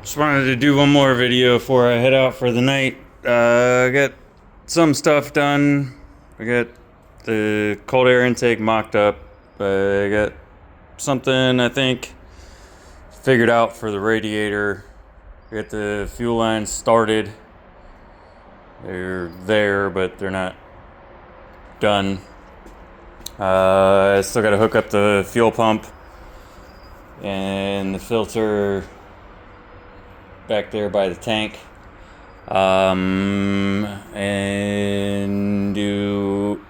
Just wanted to do one more video before I head out for the night. I got some stuff done. I got the cold air intake mocked up. I got something I think figured out for the radiator. I got the fuel lines started. They're there, but they're not done. I still got to hook up the fuel pump and the filter back there by the tank, and do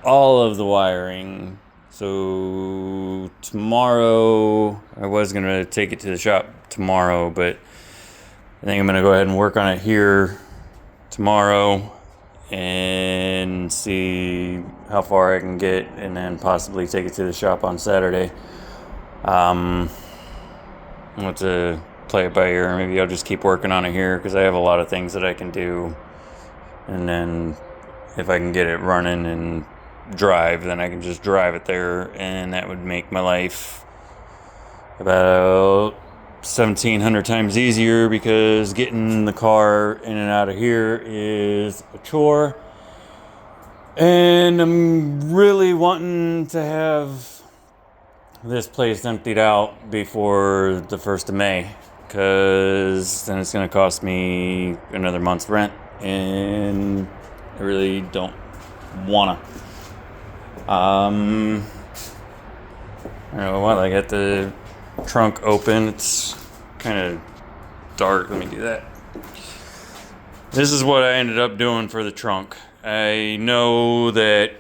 all of the wiring. So tomorrow, I was gonna take it to the shop tomorrow, but I think I'm gonna go ahead and work on it here tomorrow and see how far I can get, and then possibly take it to the shop on Saturday. I want to play it by ear. Maybe I'll just keep working on it here because I have a lot of things that I can do, and then if I can get it running and drive, then I can just drive it there, and that would make my life about 1,700 times easier, because getting the car in and out of here is a chore, and I'm really wanting to have this place emptied out before the 1st of May, because then it's going to cost me another month's rent, and I really don't want to. I don't know what, I got the trunk open. It's kind of dark. Let me do that. This is what I ended up doing for the trunk. I know that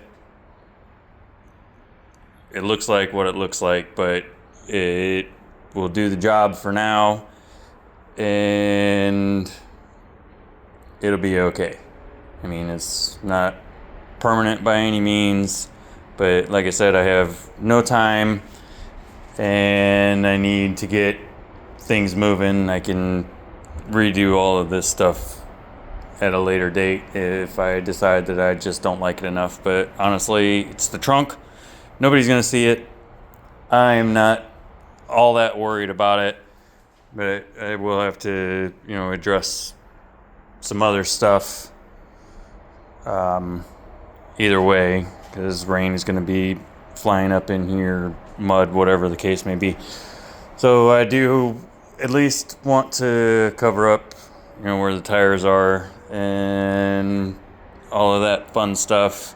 it looks like what it looks like, but it will do the job for now, and it'll be okay. I mean, it's not permanent by any means, but like I said, I have no time and I need to get things moving. I can redo all of this stuff at a later date if I decide that I just don't like it enough. But honestly, it's the trunk. Nobody's gonna see it. I'm not all that worried about it, but I will have to, address some other stuff. Either way, because rain is gonna be flying up in here, mud, whatever the case may be. So I do at least want to cover up, where the tires are and all of that fun stuff.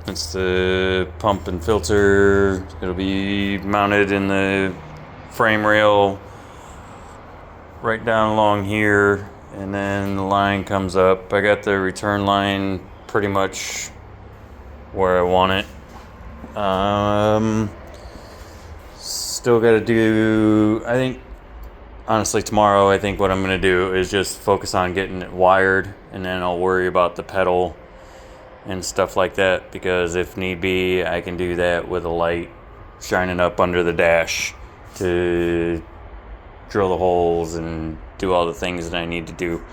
It's the pump and filter. It'll be mounted in the frame rail right down along here, and then the line comes up. I got the return line pretty much where I want it. Still got to do, I think, honestly, tomorrow, I think what I'm going to do is just focus on getting it wired, and then I'll worry about the pedal and stuff like that, because if need be, I can do that with a light shining up under the dash to drill the holes and do all the things that I need to do.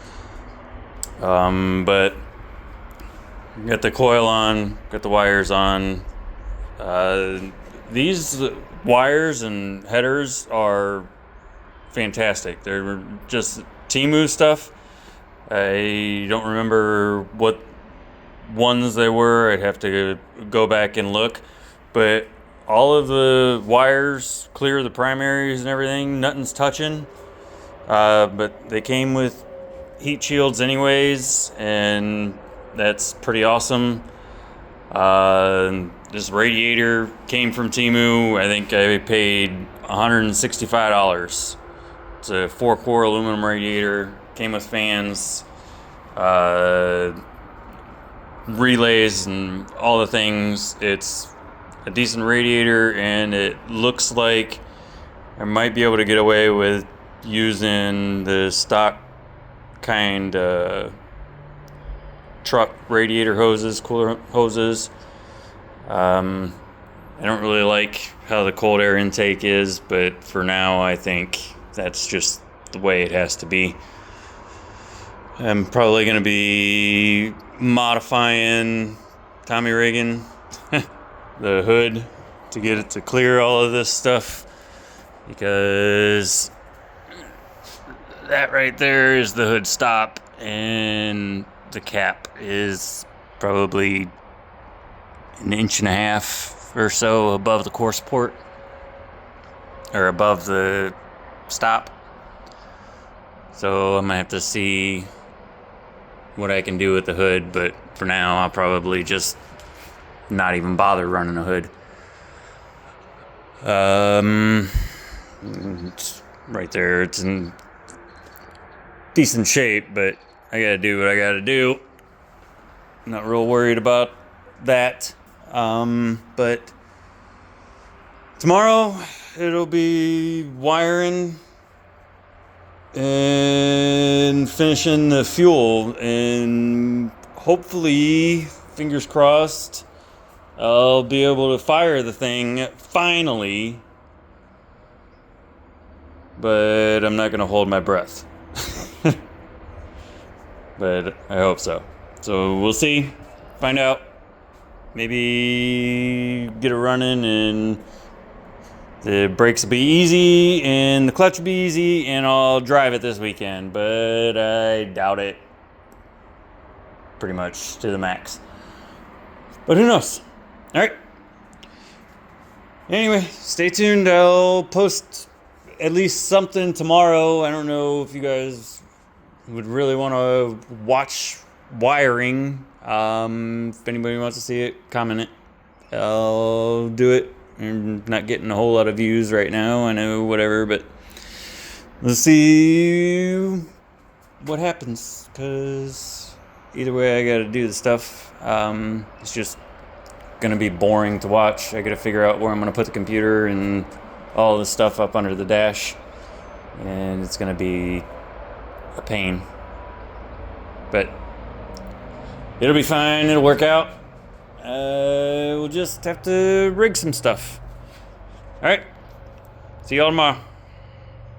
But got the coil on, got the wires on. These wires and headers are fantastic. They're just Temu stuff. I don't remember what ones they were. I'd have to go back and look, but all of the wires clear, the primaries and everything, nothing's touching. But they came with heat shields anyways, and that's pretty awesome. This radiator came from Temu. I think I paid $165. It's a 4-core aluminum radiator, came with fans, relays, and all the things. It's a decent radiator, and it looks like I might be able to get away with using the stock kind truck radiator hoses, cooler hoses. I don't really like how the cold air intake is, but for now I think that's just the way it has to be. I'm probably going to be modifying Tommy rigging the hood to get it to clear all of this stuff, because that right there is the hood stop, and the cap is probably an inch and a half or so above the core support, or above the stop. So I'm gonna have to see what I can do with the hood, but for now I'll probably just not even bother running a hood. It's right there. It's in decent shape, but I gotta do what I gotta do. Not real worried about that. But tomorrow it'll be wiring and finishing the fuel, and hopefully, fingers crossed, I'll be able to fire the thing finally. But I'm not gonna hold my breath. But I hope so. So we'll see. Find out. Maybe get it running, and the brakes will be easy, and the clutch will be easy, and I'll drive it this weekend. But I doubt it. Pretty much to the max. But who knows? Alright. Anyway, stay tuned. I'll post at least something tomorrow. I don't know if you guys would really want to watch wiring. If anybody wants to see it, comment it. I'll do it. I'm not getting a whole lot of views right now, I know, whatever, but let's see what happens, because either way I gotta do the stuff. It's just gonna be boring to watch. I gotta figure out where I'm gonna put the computer and all this stuff up under the dash, and it's gonna be a pain, but it'll be fine. It'll work out. We'll just have to rig some stuff. All right. See y'all tomorrow.